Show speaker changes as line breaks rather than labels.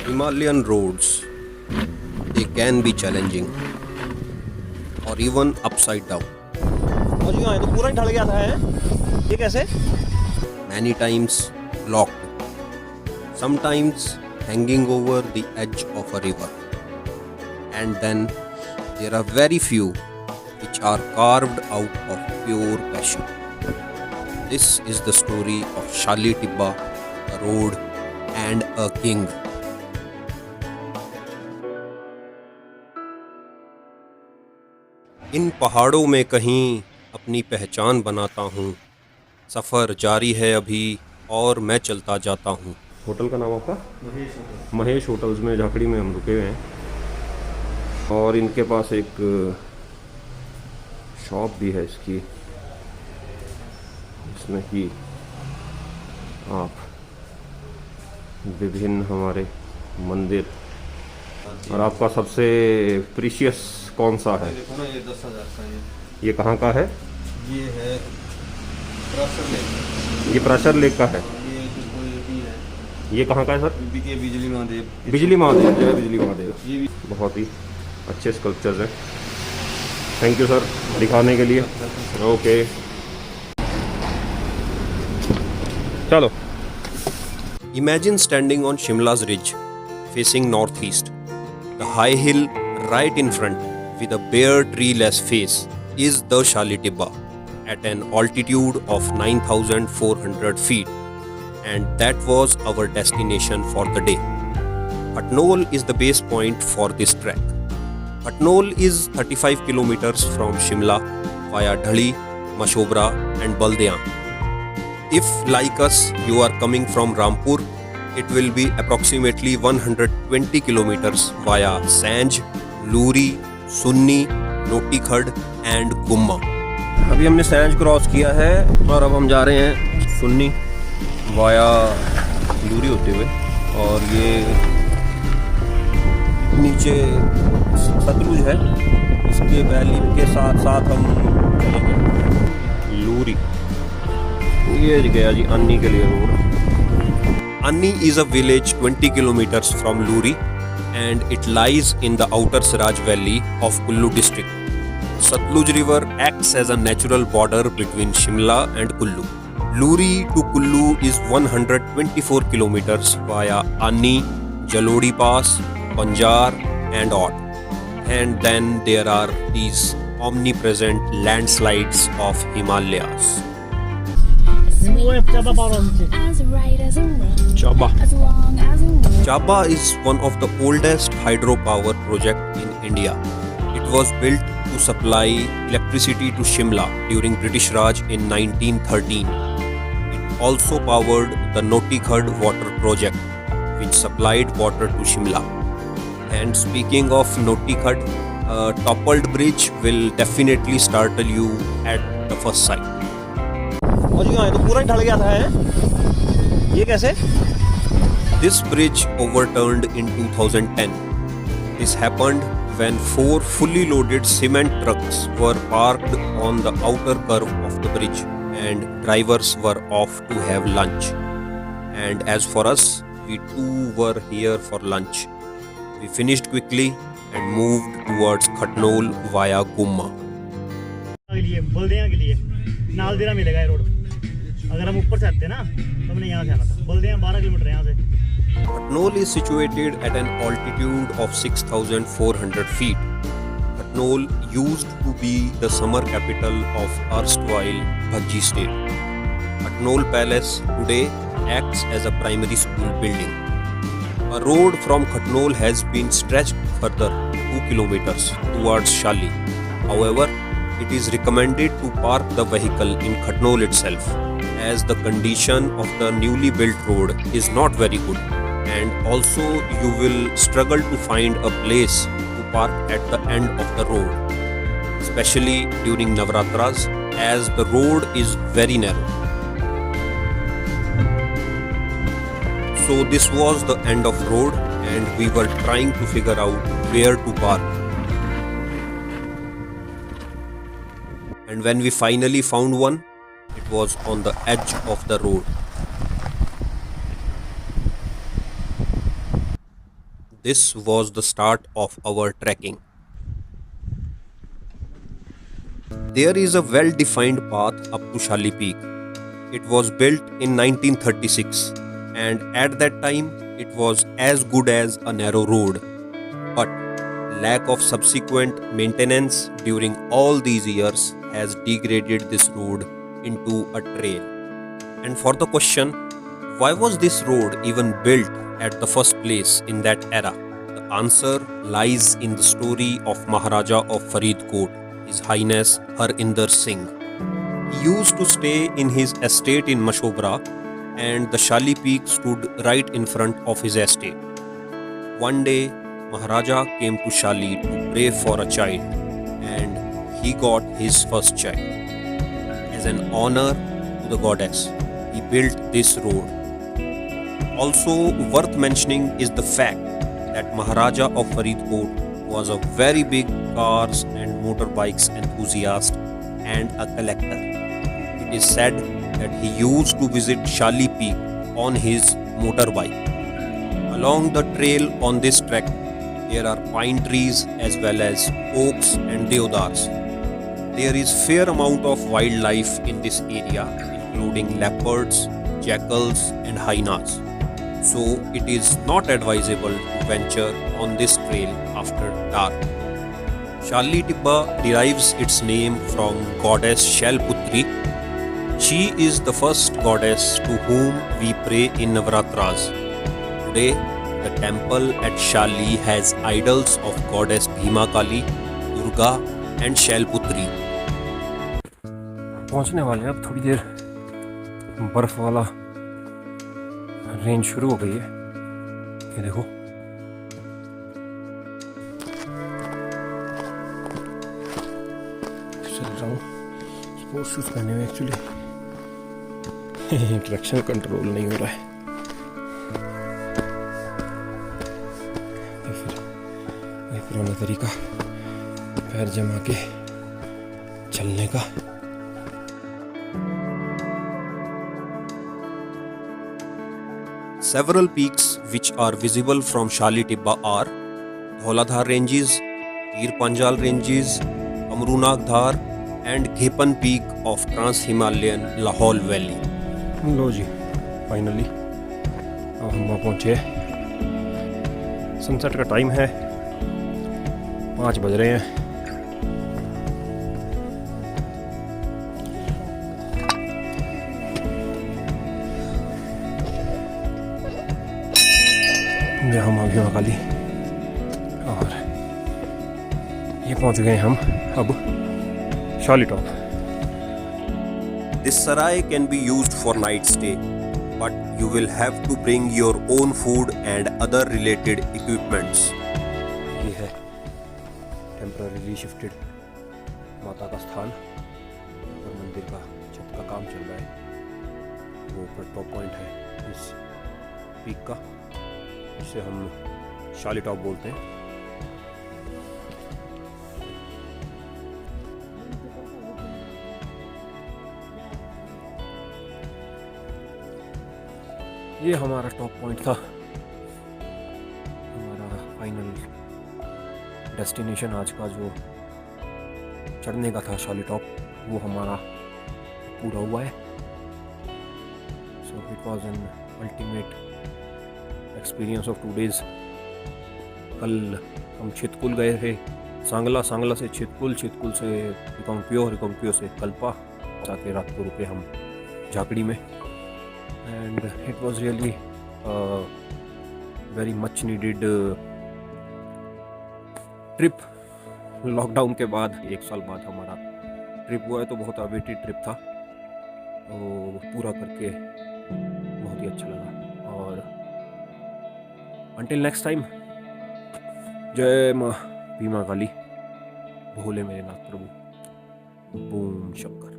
Himalayan roads, they can be challenging or even upside down.
और जी हाँ, ये तो पूरा ही ढल गया था ये कैसे?
Many times locked, sometimes hanging over the edge of a river. And then there are very few which are carved out of pure passion. This is the story of Shali Tibba, a road and a king. इन पहाड़ों में कहीं अपनी पहचान बनाता हूँ, सफ़र जारी है अभी और मैं चलता जाता हूँ। होटल का नाम आपका? महेश होटल्स में झाकड़ी में हम रुके हुए हैं और इनके पास एक शॉप भी है इसकी, इसमें कि आप विभिन्न हमारे मंदिर और आपका सबसे प्रीशियस कौन सा है?
देखो ना, ये 10,000 का
ये कहाँ का है?
ये है प्राशर लेक।
ये प्राशर लेक का है।
ये किसको ये भी है?
ये कहाँ का है सर?
बीके बिजली महादेव।
बिजली महादेव, जय बिजली महादेव।
ये भी
बहुत ही अच्छे स्कल्पचर्स हैं। थैंक यू सर दिखाने के लिए। ओके चलो। Imagine standing on Shimla's ridge, facing northeast. The high hill right in front, with a bare tree-less face, is the Shali Tibba at an altitude of 9,400 feet, and that was our destination for the day. Hatnol is the base point for this trek. Hatnol is 35 kilometers from Shimla via Dhali, Mashobra and Baldiyan. If, like us, you are coming from Rampur, it will be approximately 120 kilometers via Sanj, Luri, Sunni, Notikhad and Gumma. अभी हमने Sainj cross किया है और अब हम जा रहे हैं सुन्नी वाया लूरी होते हुए, और ये नीचे सतलुज है, इसके वैली के साथ साथ हम चलेंगे लूरी। ये गया जी अन्नी के लिए रोड। अन्नी is a village 20 kilometers from Luri and it lies in the outer Siraj Valley of Kullu district. Satluj river acts as a natural border between Shimla and Kullu. Luri to Kullu is 124 kilometers via Anni, Jalodi Pass, Banjar and Aut. And then there are these omnipresent landslides of Himalayas. Chaba. Chaba is one of the oldest hydropower project in India. It was built to supply electricity to Shimla during British Raj in 1913. It also powered the Notikhad water project, which supplied water to Shimla. And speaking of Notikhad, a toppled bridge will definitely startle you at the first sight.
और जी हाँ, ये तो पूरा ही ढल गया था ये कैसे?
This bridge overturned in 2010. This happened when 4 fully loaded cement trucks were parked on the outer curve of the bridge and drivers were off to have lunch. And as for us, we too were here for lunch. We finished quickly and moved towards Khatnol via Gumma.
बल्दियाँ के लिए नालदेरा मिलेगा ये road. अगर हम ऊपर से आते हैं ना तो हमने यहाँ से आना था। बल्दियाँ 12 किलोमीटर यहाँ से।
Khatnol is situated at an altitude of 6,400 feet. Khatnol used to be the summer capital of erstwhile Bhajji state. Khatnol Palace today acts as a primary school building. A road from Khatnol has been stretched further 2 kilometers towards Shali. However, it is recommended to park the vehicle in Khatnol itself, as the condition of the newly built road is not very good, and also you will struggle to find a place to park at the end of the road, especially during Navratras, as the road is very narrow. So this was the end of road and we were trying to figure out where to park. And when we finally found one, it was on the edge of the road. This was the start of our trekking. There is a well-defined path up to Shali Peak. It was built in 1936 and at that time it was as good as a narrow road. But lack of subsequent maintenance during all these years has degraded this road into a trail. And for the question, why was this road even built at the first place in that era? The answer lies in the story of Maharaja of Faridkot, His Highness Harinder Singh. He used to stay in his estate in Mashobra and the Shali Peak stood right in front of his estate. One day, Maharaja came to Shali to pray for a child and he got his first child. As an honor to the goddess, he built this road. Also worth mentioning is the fact that Maharaja of Faridkot was a very big cars and motorbikes enthusiast and a collector. It is said that he used to visit Shali Peak on his motorbike. Along the trail on this trek, there are pine trees as well as oaks and deodars. There is fair amount of wildlife in this area, including leopards, jackals and hyenas. So it is not advisable to venture on this trail after dark. Shali Tibba derives its name from goddess Shailputri. She is the first goddess to whom we pray in Navaratras. Today, the temple at Shali has idols of goddess Bhima Kali, Durga and Shailputri.
पहुंचने वाले हैं अब थोड़ी देर बर्फ वाला range शुरू हो गई है। ये देखो चल रहा हूँ स्पोर्ट्स शूज पहने हुए एक्चुअली ट्रैक्शन कंट्रोल नहीं हो रहा है। ये फिर ये पुराना तरीका पैर जमा के चलने का।
Several peaks which are visible from Shali Tibba are Dhauladhar Ranges, Tir Panjal Ranges, Amrunag Dhar and Ghepan Peak of Trans-Himalayan Lahaul Valley.
लो जी फाइनली अब हम वहाँ पहुँचे। सनसेट का टाइम है, 5 बज रहे हैं। हम अभी महाकाली और ये पहुंच गए हम अब शाली top.
This sarai can be used for night stay, but you will have to bring your own food and other related equipments.
ये है टेम्पररीली शिफ्टेड माता का स्थान और मंदिर का छत का काम चल रहा है। वो ऊपर टॉप पॉइंट है इस पीक का, जिसे हम शाली टॉप बोलते हैं। ये हमारा टॉप पॉइंट था, हमारा फाइनल डेस्टिनेशन आज का जो चढ़ने का था शाली टॉप, वो हमारा पूरा हुआ है। So it was an ultimate experience of 2 days। कल हम छितकुल गए थे, सांगला से छितकुल से रिकांगपियो से कल्पा, जाके रात को रुके हम झाकड़ी में। And it was really very much needed trip. Lockdown के बाद 1 साल बाद हमारा ट्रिप हुआ है, तो बहुत अवेटेड ट्रिप था, तो पूरा करके बहुत ही अच्छा लगा। और अंटिल नेक्स्ट टाइम, जय माँ भीमा काली, भोले मेरे नाथ प्रभु, बूम शंकर।